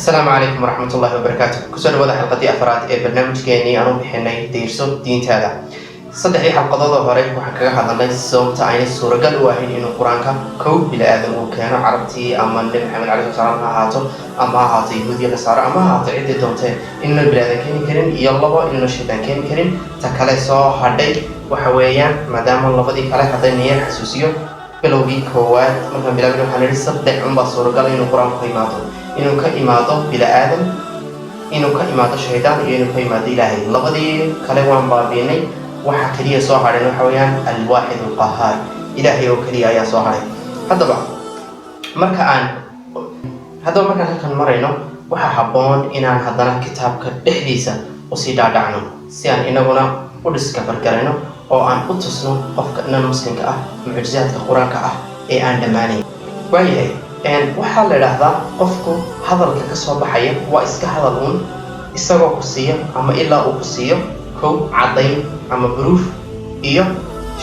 السلام عليكم ورحمة الله وبركاته. كسر وضع حلقة أفراد برنامج كيني أنا بحناي ديرسو دين هذا. صدقي حلقة ظهري وحكاها هذا ليس صوت عين السورة قال واحد إنه القرآن كوب بلا آدم وكان عربتي أما النبي محمد عليه الصلاة والسلام هاتو أما هاتي يهودي نصارى أما هاتي عدة دونتين إنه البلاد كان كريم يلا بقى إنه الشيطان كان كريم تكلي صا هدي وحويان ما دام الله بدي كله هذا النية حسوسية بلوغي كواد مثلا بلا بلا حنري صدق عم بصورة قال إنه القرآن قيمته إنه كإماته بلا آدم إنه كإماته الشيطان إنه كإماته إلهي لبدي كلام بابيني وحكريه صاحر إنه حويان الواحد القهار إلهي وكريه يا صاحر هذا بقى مركان هذا مركان كان مرينا وحبون إن هذا كتاب كدحديسة وسيدا دعنو سيان إنه هنا ودسكبر كرينو أو أن أتصنو أفكارنا المسلم معجزات القرآن إيه أن دماني وياي waxaa la yiraahdaa qofku hadalka ka soo baxaya waa iska hadalun isagoo ku siiyo ama ilaa uu ku siiyo kow cadayn ama proof iyo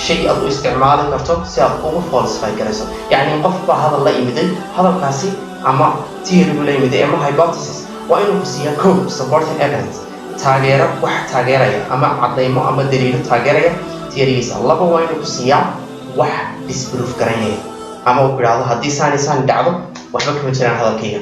shay aad u isticmaali karto si aad ugu falsify garayso yani qof baa hadal la yimiday hadalkaasi ama theory la yimiday ama hypothesis waa inuu ku siiyo kow supporting evidence taageero wax taageeraya ama cadaymo ama daliilo taageeraya theorygiisa laba waa inuu ku siiyaa wax disproof garanaya أما وبرادة حديث عن إنسان دعوة وحبك مثلاً هذا الكيان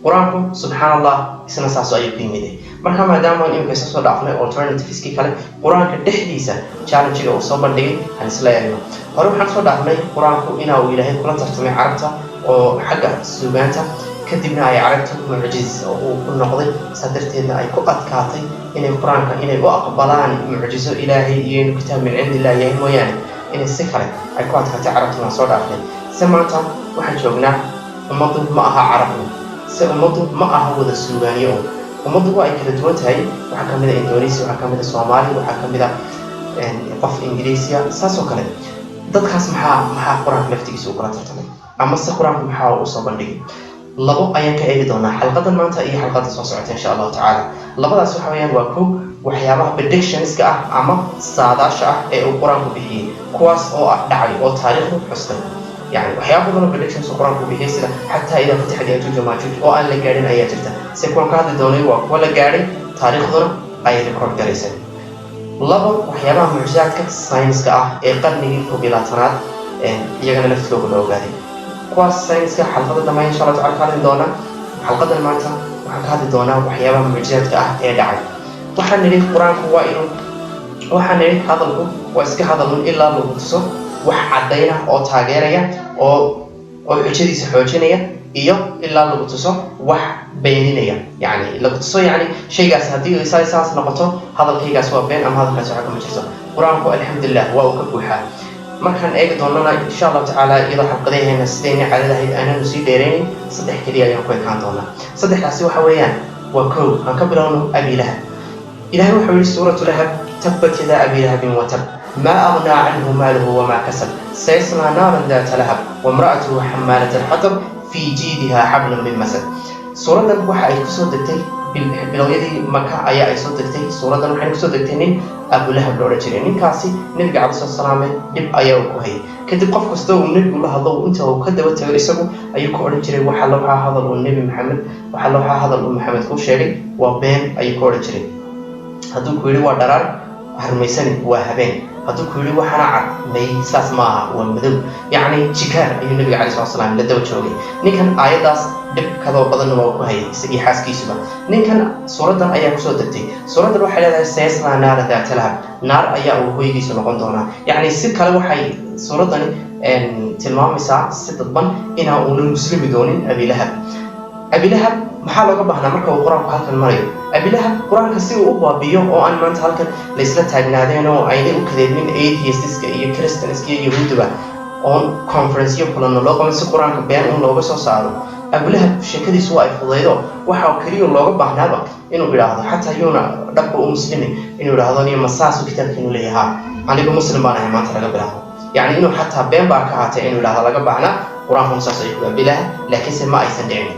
قرآنكم سبحان الله إسنا ساسو أيوب بيمده مركا ما دام أن يمكن ساسو دعونا alternative إسكي كله قرآنك دحديثة challenge أو صوبا دقي عن سلايا هروح حنسو دعونا قرآنكم إنا وإلهي كلنا ترتمي عربتا أو حاجة سوغانتا كدبنا أي عربتا معجز أو نقضي صدرتنا أي كقط كاتي إن قرآنك إن وأقبلان معجز إلهي ين كتاب من عند الله يهم ويان إن السكرة أي كقط كاتي عربتنا صور دعونا سمعتم waxaan joognaa ummadu ma aha carabno se ummadu ma aha wada suugaaniyo ummadu waa ay kala duwan tahay waxa kamid ah Indonesia waxa kamid ah Soomaali waxa kamid ah qof Ingiriisiya saasoo kale dadkaas maxaa quraanka laftigiisa u kala tartamay ama se quraanka maxaa uu soo bandhigay labo ayaan ka eegi doonaa xalqadan maanta iyo xalqada soo socota insha Allah taala labadaas waxa weeyaan waa kow waxyaabaha predictions-ka ah ama saadaasha ah ee uu quraanku bixiyay kuwaas oo ah dhacay oo taariikhdu xustay يعني وحياة بدنا predictions القرآن كبيرة سلا حتى إذا فتح يأجوج وماجوج أو أن لجارين أي جرتا سيكون كهذا دوني ولا جارين تاريخ ذنا أي ريكورد جالسين لبا وحياة معجزات كساينس كأه إقلني كوبيلاتنات يجعلنا نفتلو بالأوجاري كواس ساينس كحلقة دما إن شاء الله تعالى هذا دونا حلقة الماتا وحكى دونا وحياة معجزات كأه داعي وحنا نريد القرآن كوائنه وحنا نريد هذا الكو واسك هذا من إلا لوتصو wax cadayna oo taageeraya oo xujadiisa xoojinaya iyo ilaa lagu tuso wax beeninaya yani lagu tuso yani shaygaas hadii isaas noqoto hadalkaygaas waa been ama hadalkaas waxa kuma jirto quraanku alxamdulillah waa uu ka buuxaa markaan eegi doonana insha Allah taala iyada xaqadeena sideen caadadahay aanan sii dheereen saddex kaliya ayaan ku ekaan doonaa saddexdaasi waxa weeyaan waa kow aan ka bilowno Abi Lahab ilaahay wuxuu yiri suuratu Lahab tabbat yada Abi Lahab wa tab ما أغنى عنه ماله وما كسب سيصلى نارا ذات لهب وامرأته حمالة الحطب في جيدها حبل من مسد سورة وحا أي كسو دكتي بلويدي مكة أي سو دكتي سورة وحا أي كسو دكتي أبو لهب لورا جرين كاسي نبي عليه الصلاة والسلام دب أيو كوهي كدب قف كستو ونبي الله الله وانت وكدب وتغيسه أيو كورا جرين وحلوها هذا النبي محمد وحلوها هذا محمد كو شيري وبين أيو كورا جرين هدو كويري ودرار هرميساني وهبين هذا كله وحنا عم ساس معه ومدو يعني شكار أيه النبي عليه الصلاة والسلام لدوا شوقي نكن آيات داس دب كذا بدن موقع هي سقي حاس كيسبا نكن سورة آيات كسودتي سورة الروح على سيسنا نار ذات لهب نار آيات وهي كيسو نقندونا يعني سك كلام وحي سورة إن تلمام مساء ست ضمن إنها أول مسلم بدون أبي لهب أبي لهب محل قبحنا مركب القرآن بهالك المريض أبي لهب القرآن كسيء أبوا بيوم أو أن من هالك ليس له تجنادين أو عيني وكذب من atheists كي كريستيانس كي يهود بقى on conference يقولون الله قام يسوق القرآن كبيان أن الله بس صاروا أبي لهب شكل سواء فضيله وحاول كريم الله قبحنا بقى إنه بيلاحظ حتى يونا رب مسلمين إنه بيلاحظون يوم مساس وكتاب كانوا ليها عليكم مسلم بنا ما ترى بيلاحظ يعني إنه حتى بين باكاته إنه بيلاحظ قبحنا قرآن مساس يقول أبي لهب لكن سما يسندعني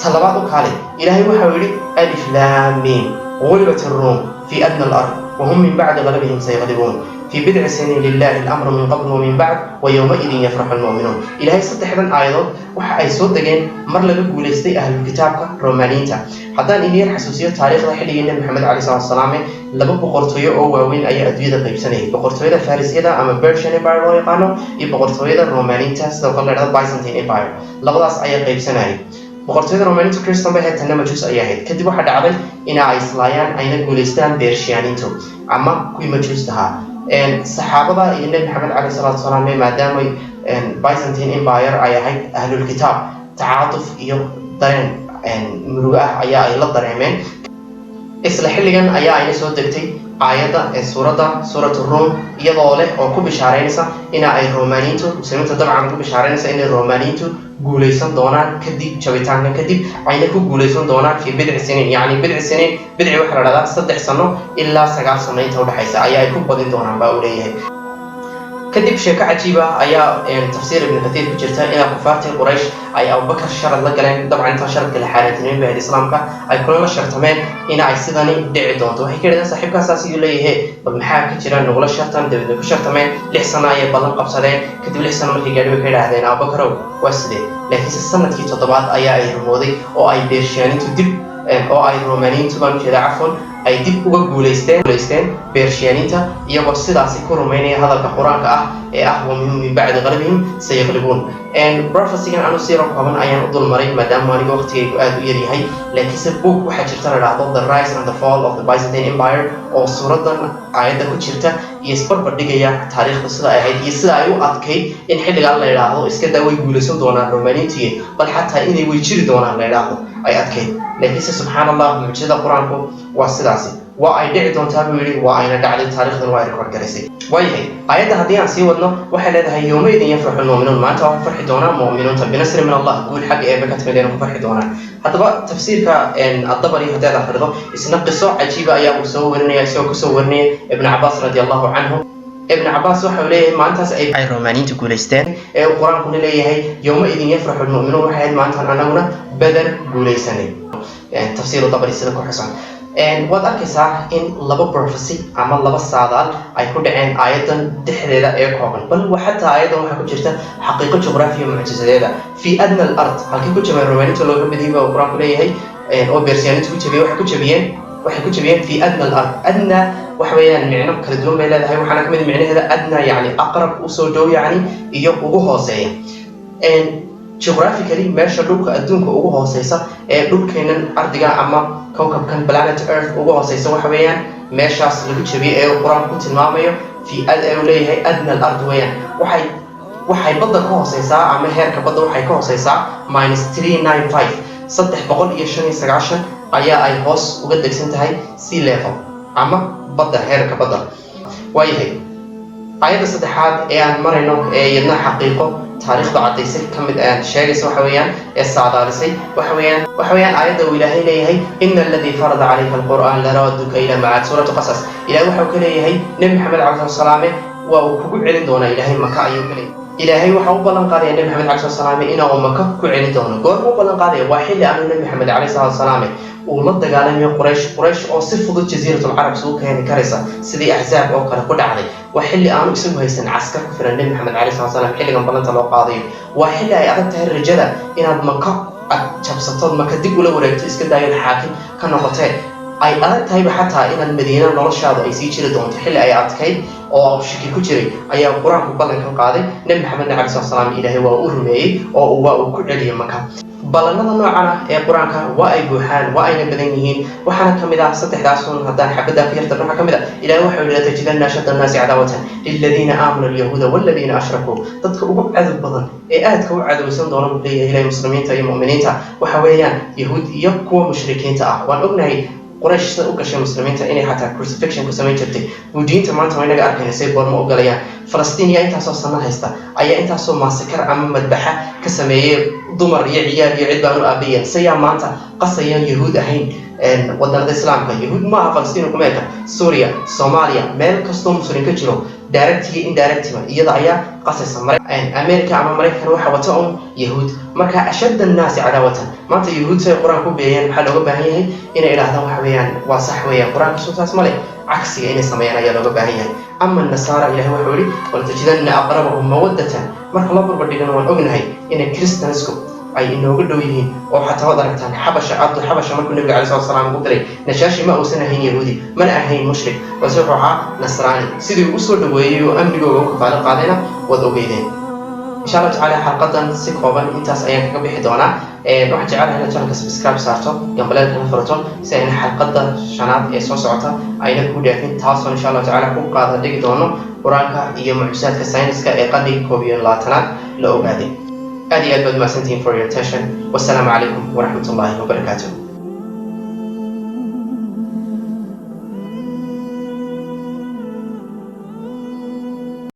طلبات كالي إلهي وحولي ألف لام ميم غلبت الروم في أدنى الأرض وهم من بعد غلبهم سيغلبون في بضع سنين لله الأمر من قبل ومن بعد ويومئذ يفرح المؤمنون إلهي صدحدن آيادود waxa ay soo dageen mar laga guuleystay ahlul kitaabka Roomaniinta haddaan idin xasuusiyo taariikhda xilligii Nabi Maxamed cali salaam laba boqortooyo oo waaweyn ayaa adduunyada qaybsanayay boqortooyada Farisiyada ama Persian Empire loo yaqaano iyo boqortooyada Roomaniinta sidoo kale la yiraahdo Byzantine Empire labadaas ayaa qaybsanayay boqortooyada Roomaniinta Christian bay ahayd tanna Majuus ayay ahayd kadib waxa dhacday in ay islaayaan ayna guuleystaan Persianiintu ama kuwii Majuus tahaa saxaabada iyo Nabi Maxamed cali salaam maadaama Byzantine Empire ay ahayd ahlul kitaab tacaatuf iyo dareen murugo ah ayaa ay la dareemeen isla xilligan ayaa ayna soo degtay aayada suuratu Rum iyadoo leh oo ku bishaaraynaysa in ay Roomaniintu muslimiinta dabcan ku bishaaraynaysa in Roomaniintu guuleysan doonaan kadib jabitaanka kadib ayna ku guuleysan doonaan fi bidc sinin yani bidc sinin bidci waxa la dhahdaa 3 sano ilaa 9 sano inta u dhaxaysa ayaa ay ku badin doonaan baa uu leeyahay kadib sheeko cajiib ah ayaa tafsiir ibn Kathir ku jirta in kufaartii Quraysh ay Abu Bakr sharad la galeen dabcan inta sharadka la xaaladinay baa islaamka ay kula shartameen in ay sidani dhici doonto waxay keenaysaa saaxiibkaas uu leeyahay bal maxaa ka jira nugula shartan dawladda ku shartameen 6 sano ay ballan qabsadeen kadib 6 sano markii gaadhay waxay yiraahdeen Abu Bakr waa sidee laakiin sanadkii 7aad ayaa ay rumooday oo ay Persianiintu dib oo ay Roomaniintu baan jeeda cafwan ay dib uga guuleysteen Persianiinta iyagoo sidaas ku rumeynaya hadalka Quraanka ah ee ah min ba'd qalbihim sayaqlibun prophecy-gan aanu siiro kooban ayaan u dul maray maadaama aniga waqtigaygu aad u yar yahay laakiin se book waxa jirta la yiraahdo The Rise and the Fall of the Byzantine Empire oo suuradan aayada ku jirta iyo isbarbar dhigaya taariikhda sida ay ahayd iyo sida ay u adkay in xilligan la yiraahdo iska daaway guuleysan doonaan Roomaniintii bal xataa inay way jiri doonaan la yiraahdo ay adkay laakiin subhanallah muujada Quraanku waa sidaasi waa ay dhici doontaa buu yiri waa ayna dhacday taariikhdan waa ay record gareysay waayahay aayada haddii aan sii wadno waxay leedahay yawmaydin yafraxu almu'minuun maanta waa farxi doonaa mu'minuunta binasri min Allah guul xagga ee ka timid ku farxi doonaan haddaba tafsiirka ad-Dabari haddii aad akhrido isna qiso cajiib ah ayaa uu soo warinaya isagoo ku soo warinaya Ibn Abbas radiyallahu anhu ابن عباس wuxuu leeyahay maantaas ay Roomaniintu guuleysteen ee Quraanku leeyahay yawmaydin yafraxu almu'minuun waxay maantaan anaguna badar guuleysanay tafsiir ad-Dabari sida ku xusan waad arkaysaa in laba prophecy ama laba saadaal ay ku dhaceen aayadan dhexdeeda ee kooban bal xataa aayadan waxa ku jirta xaqiiqo juqraafiya mucjisadeeda fi adna al-ard halkii ku jabay Roomaniintu looga badiyay oo Quraanku leeyahay oo Persianiintu ku jabiyay waxay ku jabiyeen fi adna al-ard adna waxweeyaan micno kala duwan bay leedahay waxaana kamid micnaheeda adna yani aqrab u soo dhow yani iyo ugu hooseeya geographically meesha dhulka adduunka ugu hooseysa ee dhulkeenan ardiga ama kawkabkan planet earth ugu hooseysa waxa weeyaan meeshaas lagu jabiyay ee Quraanku ku tilmaamayo fi leeyahay adna al-ard weeyaan waxay badda ka hooseysaa ama heerka badda waxay ka hooseysaa -395 ayaa ay hoos uga degsan tahay sea level ama badda heerka badda waayahay aayada saddexaad ee aan marayno ee iyadna xaqiiqo taariikhda cadaysay kamid ah sheegaysa waxa weeyaan ee saadaalisay waxa weeyaan aayada uu Ilaahay leeyahay innal ladhi farada alayka alquran la raduka ila ma'ad suratu qasas Ilaahay waxa uu ka leeyahay Nabi Maxamed calayhi salaam waa uu kugu celin doonaa Ilaahay Maka ayuu ka leeyahay Ilaahay waxa uu ballan qaaday Nabi Maxamed calayhi salaam inuu Maka ku celin doono goor uu ballan qaaday waa xilli aanu Nabi Maxamed calayhi salaam uu la dagaalamay Quraysh oo si fudud jasiiratul Arab soo keeni karaysa sidii ahzaab oo kale ku dhacday waa xilli aanu isagu haysan askar ku filan Nabi Maxamed calayhi salaam xilligan ballanta loo qaaday waa xilli ay adag tahay rajada inaad Maka jabsato Maka dib ula wareegto iska daayeen xaakim ka noqotay ay adag tahay xataa inaad Madiina noloshaada ay sii jiri doonto xilli ay adkayd oo shaki ku jiray ayaa Quraanku ballan ka qaaday Nabi Maxamed calayhi salaam Ilaahay waa uu rumeeyay oo uu ku celiyay Maka ballanada noocan ah ee Quraanka waa ay buuxaan waa ayna badan yihiin waxaana kamid ah saddexdaas haddaan xabada ka yarta waxa kamid ah Ilaahay waxa uu leeyahay tajidanna shadda an-naasi adawatan lilladheena aamanu al-yahuuda walladheena ashrakuu dadka ugu cadow badan ee aadka u cadowsan doona uu leeyahay Ilaahay muslimiinta iyo mu'miniinta waxa weeyaan yahuud iyo kuwa mushrikiinta ah waan ognahay Quraysh sida u gashay muslimiinta inay xataa crucifixion ku sameyn jirtay buudiinta maanta way naga arkaysay boorma u galayaan Falastiiniya intaasoo sano haysta ayaa intaasoo maasakar ama madbaxa ka sameeyay dumar iyo ciyaar iyo cid baan u aabiyan sayaa maanta qasayaan yahuud ahayn waddanada islaamka yahuud maaha Falastiin kuma eka Suuriya Soomaaliya meel kastoo muslimiin ka jiro directly indirectly iyada ayaa qasaysa America ama Mareykan waxa wata yahuud marka ashadda الناس عداوة maanta yahuud say quraan ku beeyeen waxa looga baahan yahay inay ilaahdaan waxa weeyaan waa sax weeyaan quraanka soo taas male عكسي إني سمينا يا لوجا باهية أما النصارى إلى هو حولي ولتجدن أقربهم مودة مرة الله بربنا ونؤمنها إن كريستيانسكو أي إنه قدوا يهين أو حتى وضع عن حبشة عبد الحبشة ما كنا عليه الصلاة والسلام قلت لي نشاشي ما أوسنا هين يهودي من أهين مشرك وسوحها نصراني سيدي أسود ويجي وأمري وكفالة قادنا وذوبيدين إن شاء الله تعالى حلقة سكوبا إنتاس أيام كبيح دونا روح جعلها هنا channel سبسكرايب صارتو قبل لا تنفرتم سين حلقة شنات إسوس عطا أين كودياتين تواصل إن شاء الله تعالى كوب قاعدة ديك دونه وراك هي معجزات كساينس كإقادي كوبيون لاتنات لأوبادي أدي أدبد ما سنتين for your attention والسلام عليكم ورحمة الله وبركاته